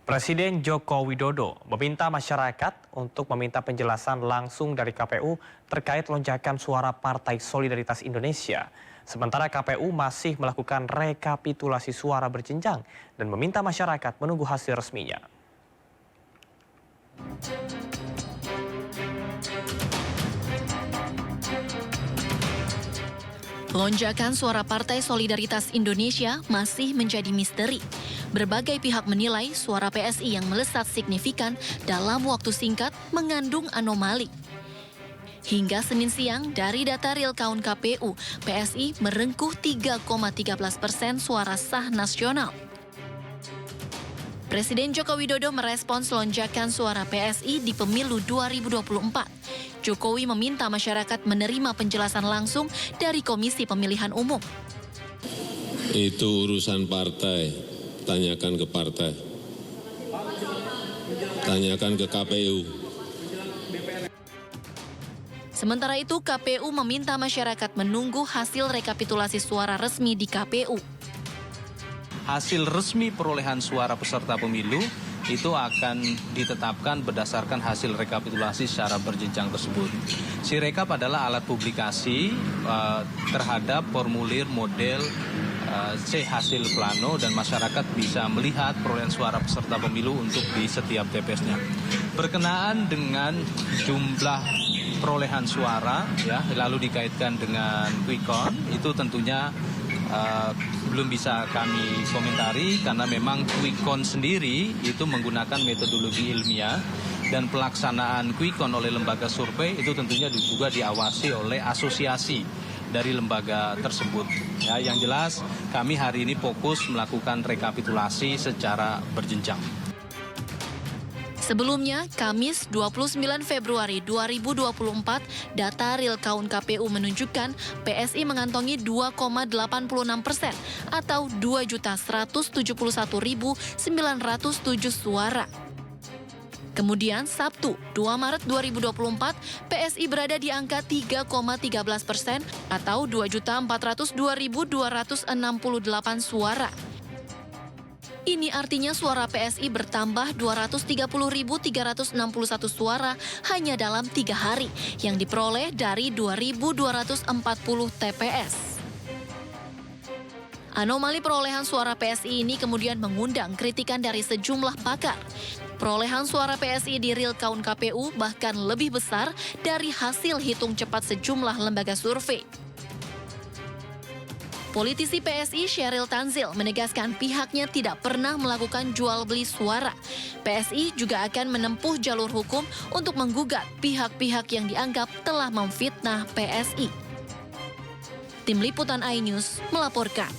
Presiden Joko Widodo meminta masyarakat untuk meminta penjelasan langsung dari KPU terkait lonjakan suara Partai Solidaritas Indonesia. Sementara KPU masih melakukan rekapitulasi suara berjenjang dan meminta masyarakat menunggu hasil resminya. Lonjakan suara Partai Solidaritas Indonesia masih menjadi misteri. Berbagai pihak menilai suara PSI yang melesat signifikan dalam waktu singkat mengandung anomali. Hingga Senin siang, dari data real count KPU, PSI merengkuh 3,13% suara sah nasional. Presiden Joko Widodo merespons lonjakan suara PSI di pemilu 2024. Jokowi meminta masyarakat menerima penjelasan langsung dari Komisi Pemilihan Umum. Itu urusan partai, tanyakan ke partai, tanyakan ke KPU. Sementara itu, KPU meminta masyarakat menunggu hasil rekapitulasi suara resmi di KPU. Hasil resmi perolehan suara peserta pemilu itu akan ditetapkan berdasarkan hasil rekapitulasi secara berjenjang tersebut. Sirekap adalah alat publikasi terhadap formulir model C hasil plano dan masyarakat bisa melihat perolehan suara peserta pemilu untuk di setiap TPS-nya. Berkenaan dengan jumlah perolehan suara, ya, lalu dikaitkan dengan quick count, itu tentunya belum bisa kami komentari karena memang quick count sendiri itu menggunakan metodologi ilmiah dan pelaksanaan quick count oleh lembaga survei itu tentunya juga diawasi oleh asosiasi dari lembaga tersebut. Ya, yang jelas kami hari ini fokus melakukan rekapitulasi secara berjenjang. Sebelumnya, Kamis 29 Februari 2024, data real count KPU menunjukkan PSI mengantongi 2,86% atau 2.171.907 suara. Kemudian Sabtu 2 Maret 2024, PSI berada di angka 3,13% atau 2.402.268 suara. Ini artinya suara PSI bertambah 230.361 suara hanya dalam 3 hari yang diperoleh dari 2.240 TPS. Anomali perolehan suara PSI ini kemudian mengundang kritikan dari sejumlah pakar. Perolehan suara PSI di real count KPU bahkan lebih besar dari hasil hitung cepat sejumlah lembaga survei. Politisi PSI Sheryl Tanzil menegaskan pihaknya tidak pernah melakukan jual beli suara. PSI juga akan menempuh jalur hukum untuk menggugat pihak-pihak yang dianggap telah memfitnah PSI. Tim Liputan iNews melaporkan.